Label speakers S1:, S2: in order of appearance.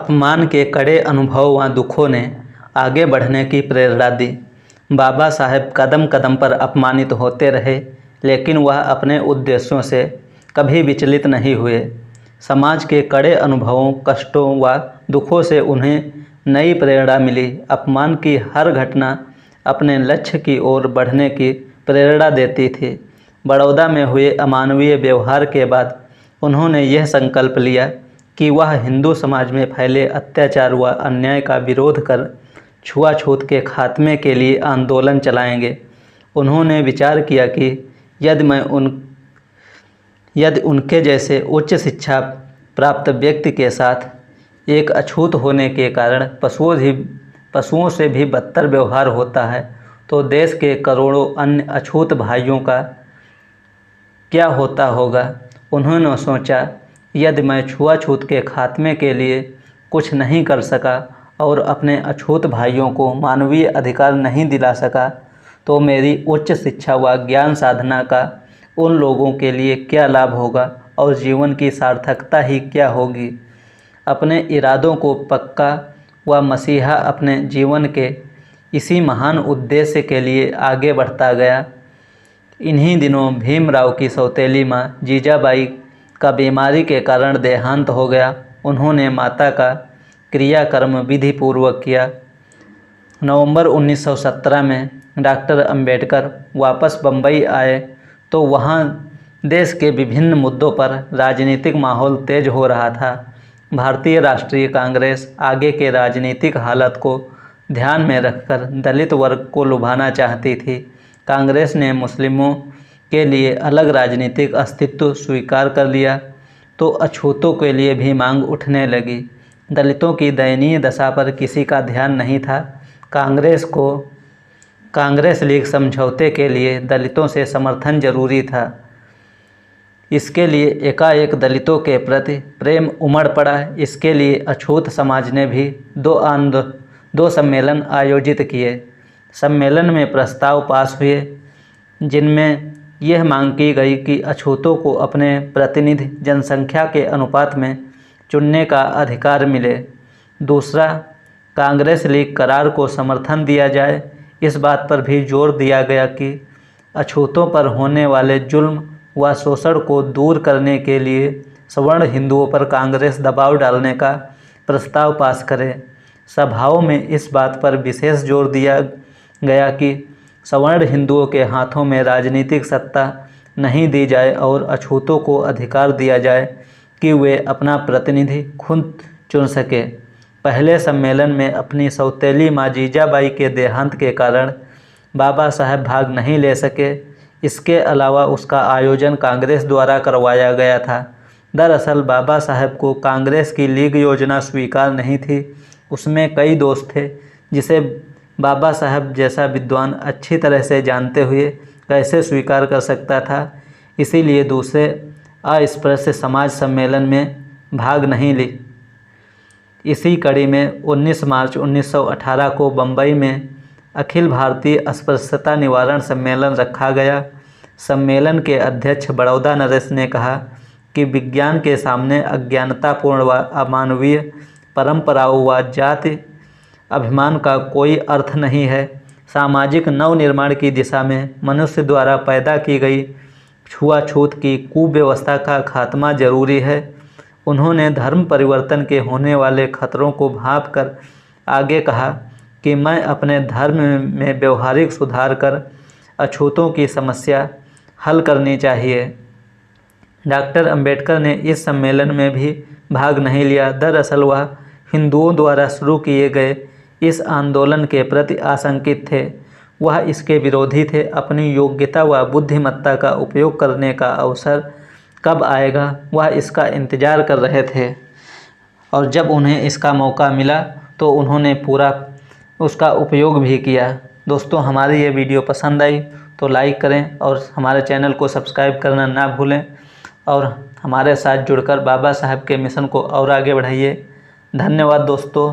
S1: अपमान के कड़े अनुभव व दुखों ने आगे बढ़ने की प्रेरणा दी। बाबा साहेब कदम कदम पर अपमानित होते रहे, लेकिन वह अपने उद्देश्यों से कभी विचलित नहीं हुए। समाज के कड़े अनुभवों, कष्टों व दुखों से उन्हें नई प्रेरणा मिली। अपमान की हर घटना अपने लक्ष्य की ओर बढ़ने की प्रेरणा देती थी। बड़ौदा में हुए अमानवीय व्यवहार के बाद उन्होंने यह संकल्प लिया कि वह हिंदू समाज में फैले अत्याचार व अन्याय का विरोध कर छुआछूत के खात्मे के लिए आंदोलन चलाएंगे। उन्होंने विचार किया कि यदि उनके जैसे उच्च शिक्षा प्राप्त व्यक्ति के साथ एक अछूत होने के कारण पशुओं से भी बदतर व्यवहार होता है, तो देश के करोड़ों अन्य अछूत भाइयों का क्या होता होगा। उन्होंने सोचा, यदि मैं छुआछूत के खात्मे के लिए कुछ नहीं कर सका और अपने अछूत भाइयों को मानवीय अधिकार नहीं दिला सका, तो मेरी उच्च शिक्षा व ज्ञान साधना का उन लोगों के लिए क्या लाभ होगा और जीवन की सार्थकता ही क्या होगी। अपने इरादों को पक्का व मसीहा अपने जीवन के इसी महान उद्देश्य के लिए आगे बढ़ता गया। इन्हीं दिनों भीमराव की सौतेली माँ जीजाबाई का बीमारी के कारण देहांत हो गया। उन्होंने माता का क्रियाकर्म विधि पूर्वक किया। नवंबर 1917 में डॉक्टर अंबेडकर वापस बम्बई आए तो वहाँ देश के विभिन्न मुद्दों पर राजनीतिक माहौल तेज हो रहा था। भारतीय राष्ट्रीय कांग्रेस आगे के राजनीतिक हालत को ध्यान में रखकर दलित वर्ग को लुभाना चाहती थी। कांग्रेस ने मुस्लिमों के लिए अलग राजनीतिक अस्तित्व स्वीकार कर लिया तो अछूतों के लिए भी मांग उठने लगी। दलितों की दयनीय दशा पर किसी का ध्यान नहीं था। कांग्रेस लीग समझौते के लिए दलितों से समर्थन जरूरी था। इसके लिए एकाएक दलितों के प्रति प्रेम उमड़ पड़ा। इसके लिए अछूत समाज ने भी दो सम्मेलन आयोजित किए। सम्मेलन में प्रस्ताव पास हुए जिनमें यह मांग की गई कि अछूतों को अपने प्रतिनिधि जनसंख्या के अनुपात में चुनने का अधिकार मिले। दूसरा, कांग्रेस लीग करार को समर्थन दिया जाए। इस बात पर भी जोर दिया गया कि अछूतों पर होने वाले जुल्म व शोषण को दूर करने के लिए सवर्ण हिंदुओं पर कांग्रेस दबाव डालने का प्रस्ताव पास करे। सभाओं में इस बात पर विशेष जोर दिया गया कि सवर्ण हिंदुओं के हाथों में राजनीतिक सत्ता नहीं दी जाए और अछूतों को अधिकार दिया जाए कि वे अपना प्रतिनिधि खुद चुन सके। पहले सम्मेलन में अपनी सौतेली माँ जीजाबाई के देहांत के कारण बाबा साहेब भाग नहीं ले सके। इसके अलावा उसका आयोजन कांग्रेस द्वारा करवाया गया था। दरअसल बाबा साहेब को कांग्रेस की लीग योजना स्वीकार नहीं थी। उसमें कई दोष थे जिसे बाबा साहब जैसा विद्वान अच्छी तरह से जानते हुए कैसे स्वीकार कर सकता था। इसीलिए दूसरे अस्पृश्य समाज सम्मेलन में भाग नहीं ली। इसी कड़ी में 19 मार्च 1918 को बम्बई में अखिल भारतीय अस्पृश्यता निवारण सम्मेलन रखा गया। सम्मेलन के अध्यक्ष बड़ौदा नरेश ने कहा कि विज्ञान के सामने अज्ञानतापूर्ण व अमानवीय परंपराओं व जाति अभिमान का कोई अर्थ नहीं है। सामाजिक नवनिर्माण की दिशा में मनुष्य द्वारा पैदा की गई छुआछूत की कुव्यवस्था का खात्मा जरूरी है। उन्होंने धर्म परिवर्तन के होने वाले खतरों को भांप कर आगे कहा कि मैं अपने धर्म में व्यवहारिक सुधार कर अछूतों की समस्या हल करनी चाहिए। डॉक्टर अंबेडकर ने इस सम्मेलन में भी भाग नहीं लिया। दरअसल वह हिंदुओं द्वारा शुरू किए गए इस आंदोलन के प्रति आशंकित थे। वह इसके विरोधी थे। अपनी योग्यता व बुद्धिमत्ता का उपयोग करने का अवसर कब आएगा वह इसका इंतज़ार कर रहे थे, और जब उन्हें इसका मौका मिला तो उन्होंने पूरा उसका उपयोग भी किया। दोस्तों, हमारी ये वीडियो पसंद आई तो लाइक करें और हमारे चैनल को सब्सक्राइब करना ना भूलें और हमारे साथ जुड़कर बाबा साहब के मिशन को और आगे बढ़ाइए। धन्यवाद दोस्तों।